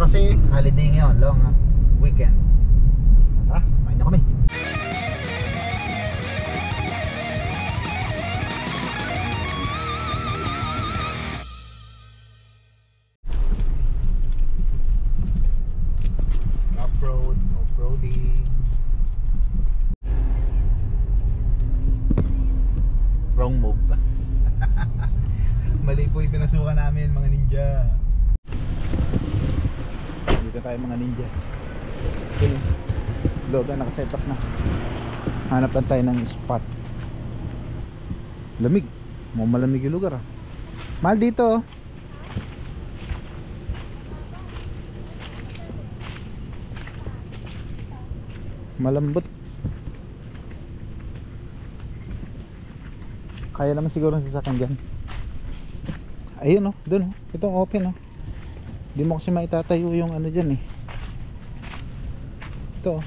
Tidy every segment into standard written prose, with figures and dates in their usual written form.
kasi holiday ngayon, long weekend. Tara, kain na kami. Off-road, off-roading. Wrong move. Mali po yung pinasukan namin mga ninja. Dito tayo mga ninja. Okay. Loga nakaset up na. Hanap lang tayo ng spot. Lamig. Malamig yung lugar. Mahal dito. Malambot. Kaya naman siguro sa sasakyan dyan. Ayun oh, dun oh. Itong open oh. Di mo kasi maitatayo yung ano dyan eh. Ito oh.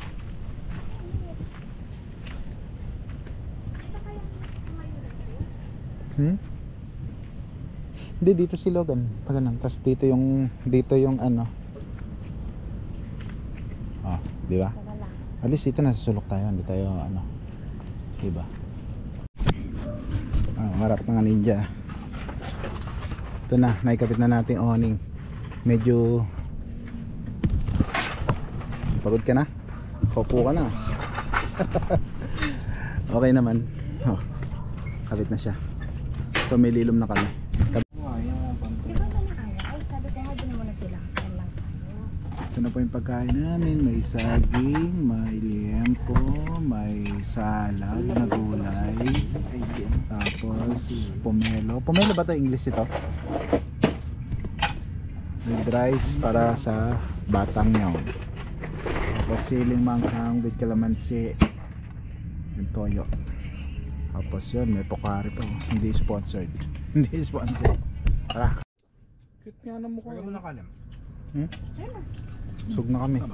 Hindi, dito si Logan. Pagano'n. Tapos dito yung ano. Oh, di ba? At least dito nasa sulok tayo. Hindi tayo ano. Diba? Marap mga ninja. Ito na, naikapit na natin awning. Medyo pagod ka na? Kaupo ka na. Okay naman. Oh, kapit na siya. Ito may lilom na kami. Ito na po yung pagkain namin. May saging, may liempo, may salad na gulay, tapos pomelo. Pomelo ba ito? English ito? May rice para sa batang nyo. Tapos siling manghang with calamansi. Yung toyo. Tapos yun, may pokari pa. Hindi sponsored. Hindi sponsored. Tara. Cute nga na mukha. Kaya mo na kalam. Sug na kami.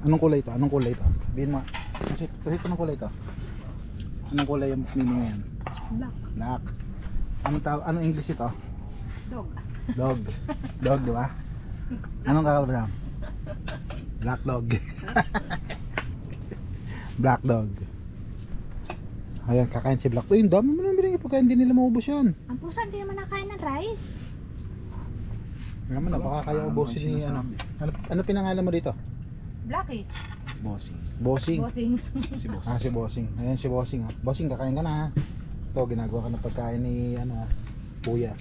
Anong kulay ito? Anong kulay ito? Sabihin mo. Kasi anong kulay ito? Anong kulay yung meaning ngayon? Black. Black. Anong English ito? Dog. Dog. Dog, di ba? Anong kakalabasan? Black dog. Black dog. Ayan, kakain si Black. Yung dami mo naman bilang ipagkain, hindi nila maubos yan. Ang pusa, hindi naman nakain ng rice. Naman na, baka kaya ubusin ni ano pinangalan mo dito? Blackie. Bossing. Bossing. Bossing. Si Boss. Si Bossing. Ayan si Bossing. Bossing, kakain ka na ha. Ito, ginagawa ka ng pagkain ni Kuya.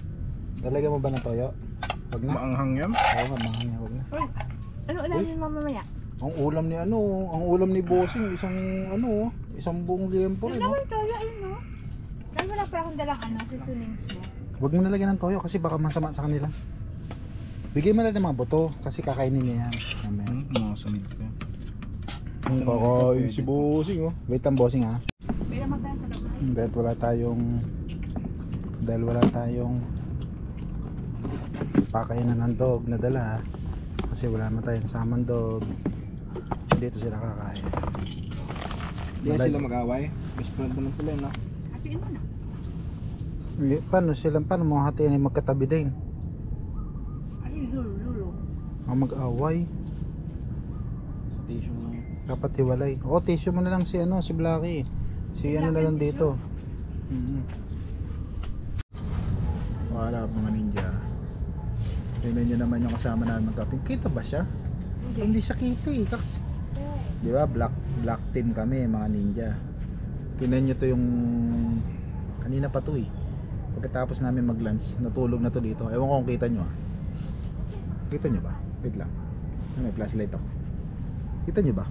Talagyan mo ba ng toyo? Wag na. Maanghang yan? Oo nga, maanghang yan. Wag na. Ano ulamin mo mamaya? Ang ulam ni Bossing, isang buong liempo Ano naman toyo, ayun no? Dahil wala pa akong dalang seasonings mo. Huwag mo nalagyan ng toyo kasi baka masama sa kanila. Bigay mo lang ng mga buto kasi kakainin niya yan. Mga sumid ko. Ang kakain si Bossing oh. Wait ang Bossing ha. Pila magkaya sa loob. Dahil wala tayong pakainan ng dog na dala kasi wala naman tayong samang dog. Dito sila kakain. Hindi sila mag-away. Best friend naman sila no? Hatiin mo na. Paano mo hatiin ay magkatabi din? Ay, lulo. Ang mag-away. Sa tissue lang. Dapat hiwalay. O, tissue mo na lang si Blackie. Si ano na lang dito. Wala mga ninja. Tingnan nyo naman yung kasama namin magkaping. Kita ba siya? Hindi siya kita eh. Di ba? Black team kami mga ninja. Tingnan nyo to yung kanina pa to eh. Pagkatapos namin mag-lunch, natulog na to dito. Ewan ko kung kita nyo ah. Kita nyo ba? Wait lang. May flashlight ako. Kita nyo ba?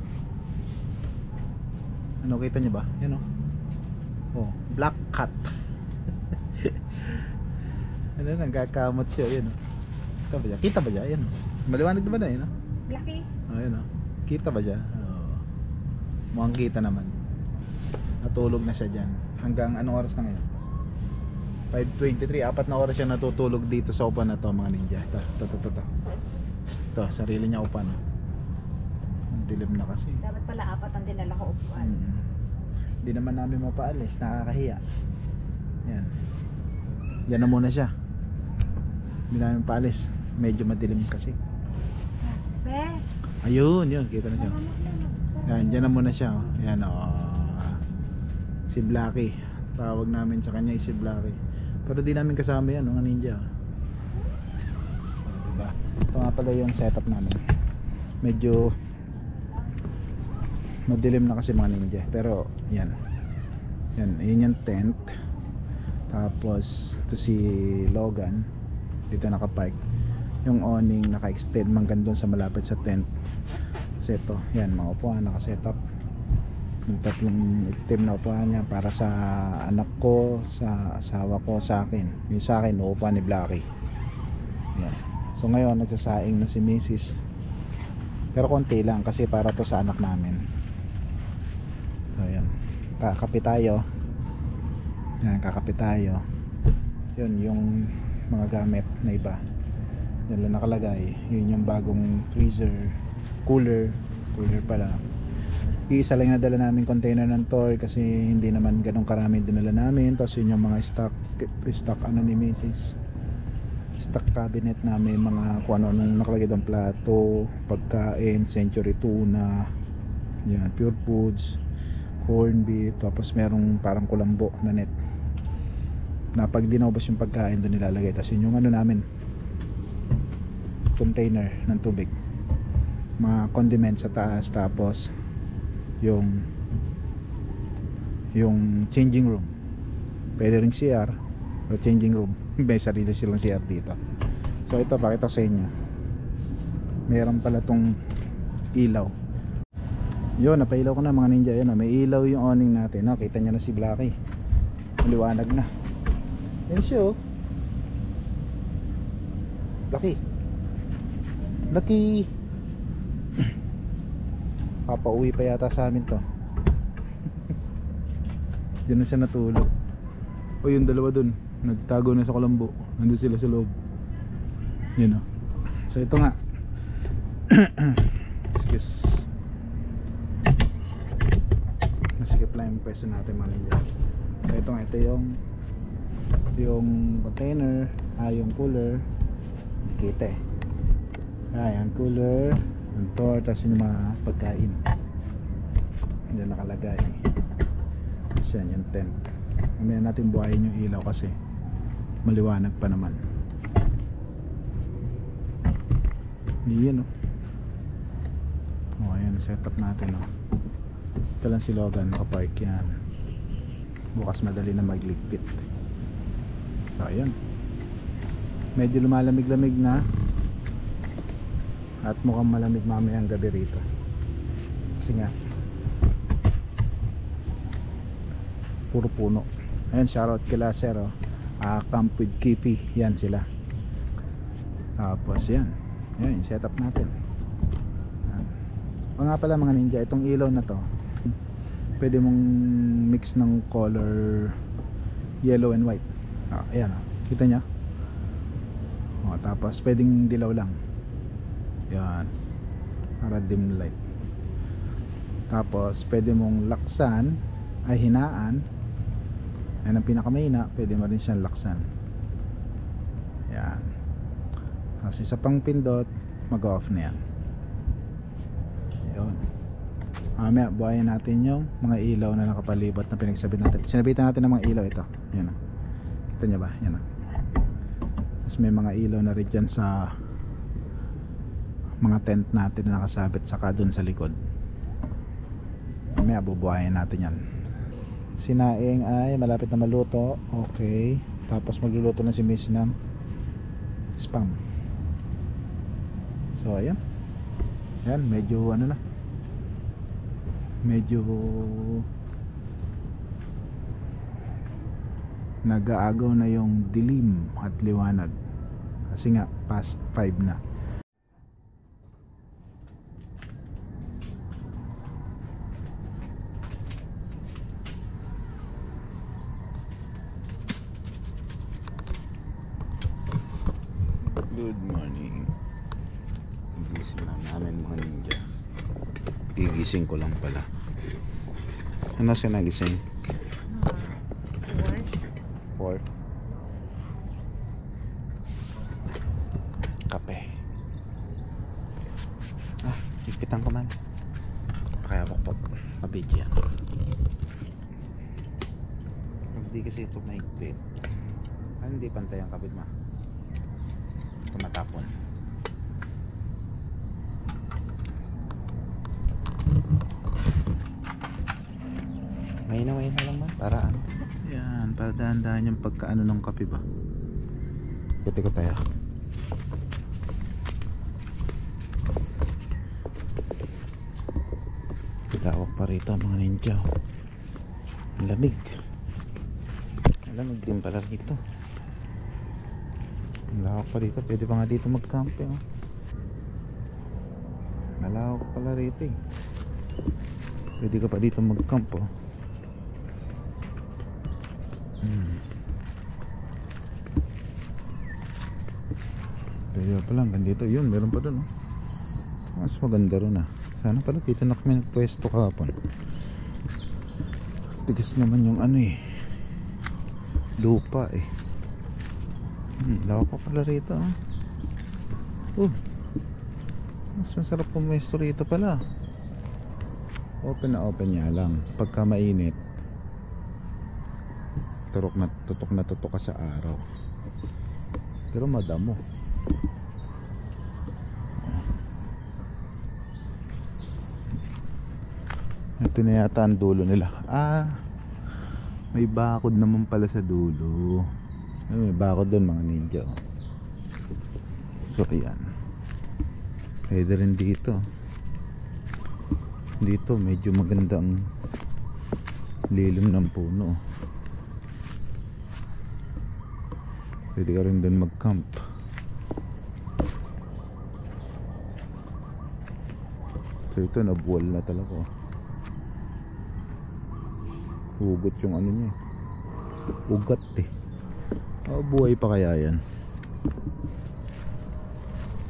Ano, kita nyo ba? Yan o. Oh, black cat. Ano, nagkakamot siya. Yan o. Kita ba siya? Yan o. Maliwanag na ba na yun o? Blackie. Ayan o. Kita ba siya? Mukhang kita naman. Natulog na siya dyan. Hanggang anong oras na ngayon? 5:23. 4 na oras siya natutulog dito sa upan na to mga ninja. Ito, sarili niya upan. Ang dilim na kasi. Dapat pala 4 ang dinala ko upuan. Hindi naman namin mapaalis. Nakakahiya. Yan. Diyan na muna siya. Hindi namin paalis. Medyo madilim kasi. Be, Ayun, yun. Kita na siya. Yan, dyan na muna siya. Oh. Yan, si Blacky. Tawag namin sa kanya si Blacky. Pero di namin kasama yan, mga ninja. Diba? Ito nga pala yung setup namin. Medyo madilim na kasi mga ninja. Pero yan. Yan, yun yung tent. Tapos ito si Logan. Dito nakapark. Yung awning naka-extend hanggang doon sa malapit sa tent. Kasi ito, yan, mga upuan naka-setup. Yung tatlong itim na upuan niya para sa anak ko, sa asawa ko, sa akin. Yung sa akin, upuan ni Blacky. Yan. So ngayon nagsasaing na si Mrs. Pero konti lang kasi para to sa anak namin. So yan. Kakape tayo. Yan, kakape tayo. Yun yung mga gamit na iba. Yan lang nakalagay. Yun yung bagong freezer, cooler pala. Iisa lang yung nadala namin container ng toy kasi hindi naman ganun karami dinala namin. Tapos yun yung mga stock ano ni Mrs. Stock cabinet namin, mga kung ano nung nakalagay doon, plato, pagkain, century tuna, yan, pure foods, corn beef, tapos merong parang kulambo na net na pag dinobos yung pagkain doon nilalagay. Tapos yun yung ano namin, container ng tubig, mga condiments sa taas, tapos yung changing room, pwede rin CR o changing room. May sarili silang CR dito. So ito, pakita ko sa inyo, meron pala tong ilaw. Yun, napailaw ko na mga ninja. Yan, may ilaw yung awning natin. Kita nyo na si Blacky, maliwanag na. Yan siya, oh. Blacky papauwi pa yata sa amin to. Diyan na siya natulog. O yung dalawa dun, nagtago na sa kulambo. Nandun sila sa loob. Yun, oh. So ito nga. Excuse. Nasikip lang yung pwesto natin mga ninja. So ito nga, ito yung container, yung cooler. Kita eh. Yung cooler, yung door, tapos yung mga pagkain. Hindi nakalagay. Tapos yan, yung tent. Mamaya natin buhayin yung ilaw kasi maliwanag pa naman. Yan, oh. Ayan, setup natin, oh. Ito lang si Logan, nakapark yan. Bukas madali na magligpit. So ayan, medyo lumalamig-lamig na at mukhang malamig mamaya ang gabi rito kasi nga puro puno. Ayan, shoutout kila sir, oh. Camp with Kipi, yan sila. Tapos yan yung setup natin. O nga pala mga ninja, itong ilaw na to pwede mong mix ng color yellow and white. Ayan, kita nyo. Tapos pwedeng dilaw lang. Yan, para dim light. Tapos pwede mong laksan, ay hinaan. Ayan ang pinakamahina, pwede mo rin siyang laksan. Yan. Tapos isa pang pindot, mag-off na yan. Yun. Mamaya buhayin natin yung mga ilaw na nakapalibot na pinagsabit natin. Sinabitan natin ng mga ilaw ito. Yan, ito nyo ba? Yan. Tapos may mga ilaw na rin dyan sa mga tent natin na nakasabit saka dun sa likod. Mamaya bubuhayin natin yan. Sinaing ay malapit na maluto. Okay. Tapos magluluto na si Miss ng spam. So ayan. Ayan, medyo ano na, medyo nag-aagaw na yung dilim at liwanag kasi nga past 5 na. Good morning. Gigising lang namin mga ninja. Gigising ko lang pala. Ano siya nagising? 4. Tinan ko man. Pakayawak po. Kabidya. Hindi kasi ito mahigpit. Hindi pantay ang kabit ma. Tumatapon. Mahina lang man. Para ano. Yan. Para dahan-dahan yung pagkaano ng kape ba. Kuti ko tayo. Lawak pa rito mga ninja. Lamig. Lamig din pala rito. Malawak pa rito. Pwede pa nga dito mag-camp eh. Malawak pala rito eh. Pwede ka pa dito mag-camp oh. Pwede pa lang. Gandito yun. Meron pa dun oh. Mas maganda ron ah. Sana pala dito na kami nagpwesto kahapon. Tigas naman yung ano eh. Lupa eh. Lawak pa pala rito ah. Mas masarap pumwesto rito pala. Open na open niya lang. Pagka mainit, tutok na tutok ka sa araw. Pero madamo. Ito na yata ang dulo nila. May bakod naman pala sa dulo. May bakod doon mga ninja. So ayan. Pwede rin dito. Dito medyo maganda ang lilim ng puno. Pwede ka rin doon mag-camp. So ito nabuwal na talaga. Hugot yung ano niya. Ugat eh. Buhay pa kaya yan?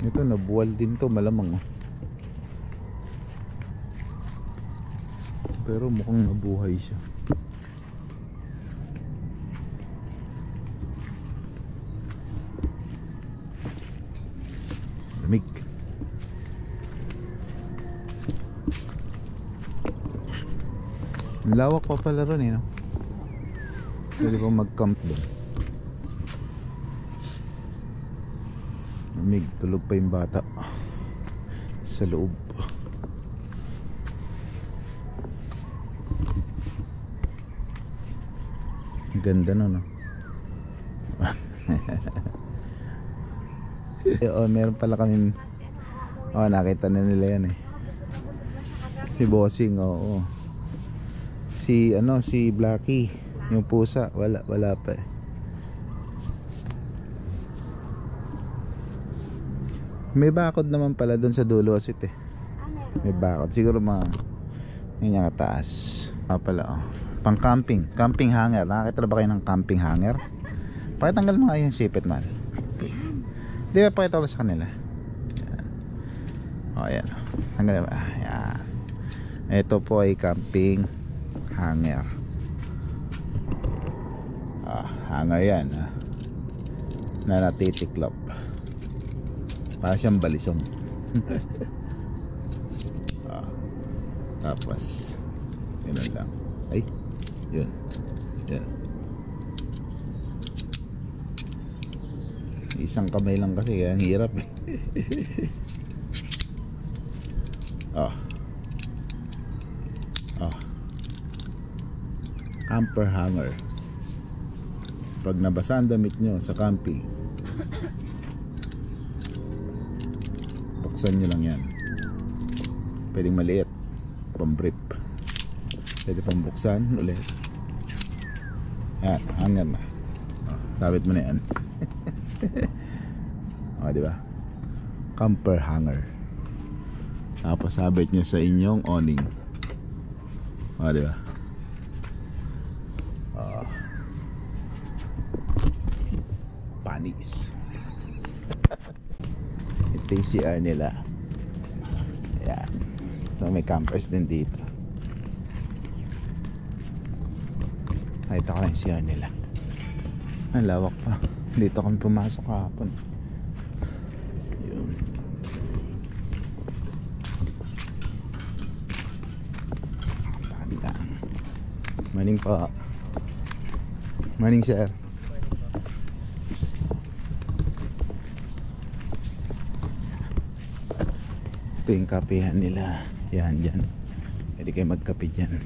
Ito nabuwal din to malamang. Pero mukhang nabuhay siya. Lamig. Lawak pa pala ron eh no? Pwede pa mag-camp doon. Lamig, tulog pa yung bata sa loob. Ganda no no. Meron pala kami. Nakita na nila yan eh. Si Bossing, oo. Si Blackie, yung pusa, wala pa eh. May bakod naman pala doon sa dulo asit eh. May bakod, siguro mga yun yung taas. Pala oh. Pang camping hanger. Nakakita na ba kayo ng camping hanger? Pakitanggal mo nga yung sipit man. Di ba pakita ko sa kanila? Ayan. Tanggal ba? Ayan. Ito po ay camping hanger. Hanger yan na natitiklop. Para siyang balisong. Tapos yun lang. Ay, yun. Isang kamay lang kasi kaya ang hirap eh. Camper hanger. Pag nabasa ang damit nyo sa camping, buksan nyo lang yan. Pwedeng maliit, pang-brief. Pwede pang buksan ulit. Yan, hanger na. Sabit mo na yan. Diba? Camper hanger. Tapos sabit nyo sa inyong awning. Diba? Panis. Ito yung CR nila. Ayan. So may campers din dito. Nakita ko na yung CR nila. Ang lawak pa. Dito kami pumasok kahapon. Yun. Morning po. Morning, sir. Ito yung kapehan nila. Yan, dyan. Pwede kayo magkape dyan.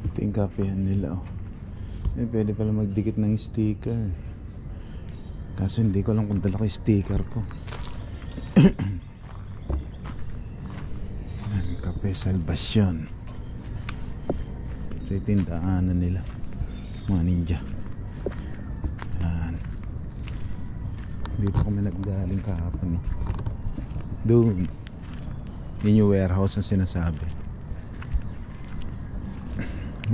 Ito yung kapehan nila, oh. Eh, pwede pala magdikit ng sticker. Kaso hindi ko lang kung dala ko yung sticker ko. Kape Salvacion. Ito yung tindaanan nila, mga ninja. Yan. Dito kami naggaling kahapon, eh. Doon yun yung warehouse na sinasabi.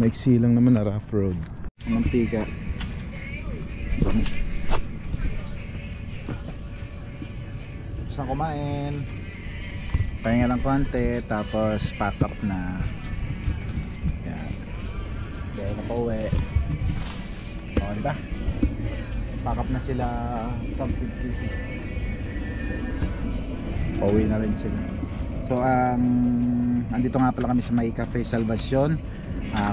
Maiksi lang naman na rough road. Mantika. Saan kumain? Pahinga lang konti, tapos pack up na. Yan. Dahil na pa uwi. O, diba? Pack up na sila. Pauwi na rin sila. So, andito nga pala kami sa May Cafe Salvacion.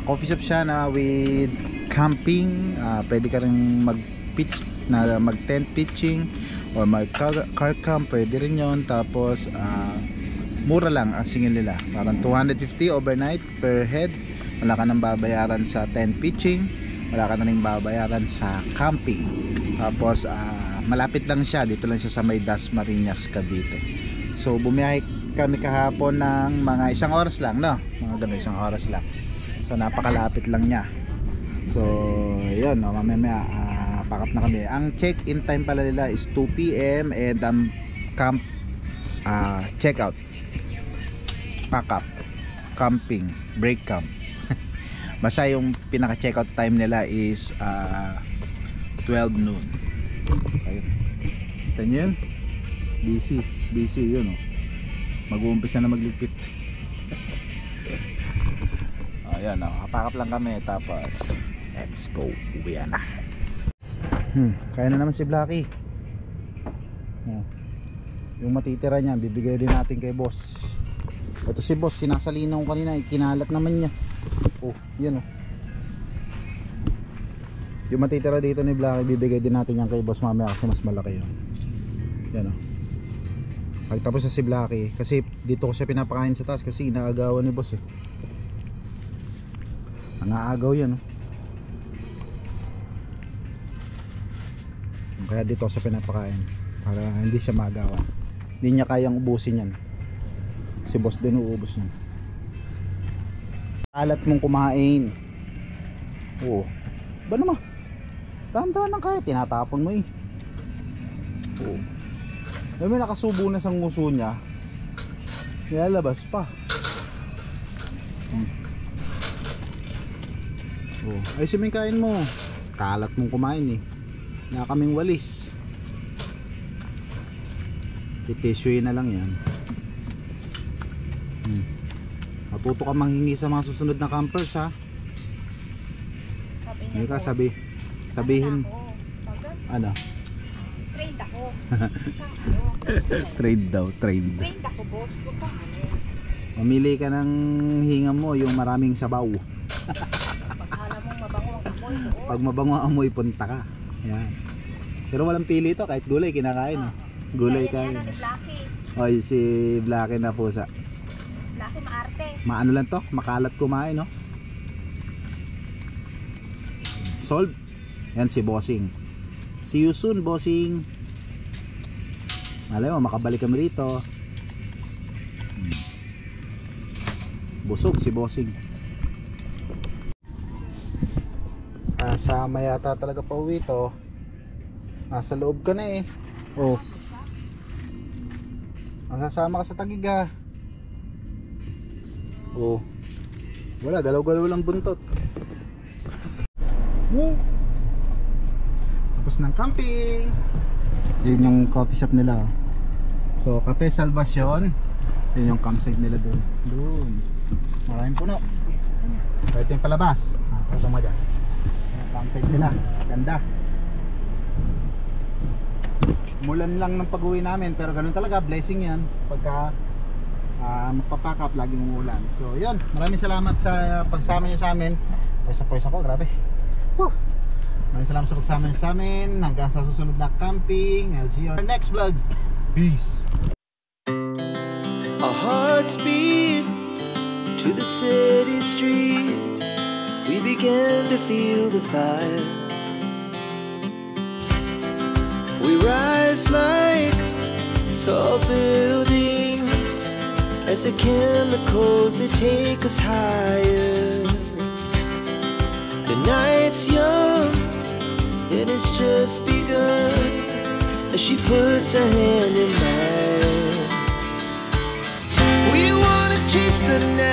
Coffee shop siya na with camping. Pwede ka rin mag-pitch, mag-tent pitching or mag-car camp, pwede rin yun. Tapos mura lang ang singil nila, parang 250 overnight per head. Wala ka nang babayaran sa tent pitching, wala ka nang babayaran sa camping. Tapos malapit lang siya, dito lang siya sa may Dasmariñas, Cavite. So bumiyahe kami kahapon ng mga 1 oras lang, no? Mga ganun, 1 oras lang. So napakalapit lang niya. So yun, no? Mamaya pack up na kami. Ang check-in time pala nila is 2 PM and camp check-out, pack up, camping, break camp. Basta yung pinaka check-out time nila is 12 noon. Ayun. Kita nyo yun? Busy yun, oh. Mag-uumpisa na magligpit. Ayan, oh. Pack up lang kami, tapos let's go, uwi na. Kaya na naman si Blacky. Yung matitira niya bibigay din natin kay boss. Ito si boss, sinasalinaw kanina, ikinalat naman niya. Oh, yan, oh. Yung matitira dito ni Blacky, bibigay din natin yan kay boss mamaya kasi mas malaki yun. Yan, oh. Pagtapos na si Blacky, kasi dito ko siya pinapakain sa taas kasi inaagawan ni boss, eh. Nangaagaw yan, oh. Kaya dito sa pinapakain para hindi siya magawa. Hindi niya kayang ubusin yan. Si boss din uubos niyan. Alat mong kumain. Oo. Ba naman? Dahan-dahan lang kaya, tinatapon mo, eh. Oo. May nakasubo na sa nguso niya. Nilalabas pa. Oo. Ay, kain mo. Kalat mong kumain, eh. Na kaming walis. Titisuyin na lang yan. Matuto ka manghingi sa mga susunod na campers, ha. Hindi ka sabihin ano? Trade ako. Trade daw, trade. Trade ako, boss. Huwag kang ano. Mamili ka ng hinga mo, yung maraming sabaw. Pagkala mong mabango ang amoy doon. Pag mabango ang amoy, punta ka. Yan. Pero walang pili to, kahit gulay kinakain, eh. Gulay kain. Yan ni Blacky. Oy, si Blacky na pusa. Blacky maarte. Maano lang to, makalat kumain, no? Solve. Yan si Bossing. See you soon, Bossing. Malay mo, makabalik kami rito. Busog si Bossing. Sasama yata talaga pa uwi to. Nasa loob ka na, eh. Oh. Masasama ka sa Taguig, ha. Oh. Wala, galaw-galaw lang buntot. Woo! Tapos ng camping. Yun yung coffee shop nila. So, Cafe Salvacion. Yun yung campsite nila doon. Doon. Maraming puno. So, ito yung palabas. Ito mo dyan. Yung campsite nila. Ganda. Mulan lang ng pag-uwi namin. Pero ganun talaga. Blessing yan. Pagka magpapack up, laging umuulan. So yun, maraming salamat sa pagsama niyo sa amin. Pwesa ko, grabe. Woo! Maraming salamat sa pagsama niyo sa amin. Hanggang sa susunod na camping. I'll see you on our next vlog. Peace! Our hearts beat to the city streets. We began to feel the fire. We rise like tall buildings as the chemicals they take us higher. The night's young, it has just begun as she puts her hand in mine. We wanna chase the night.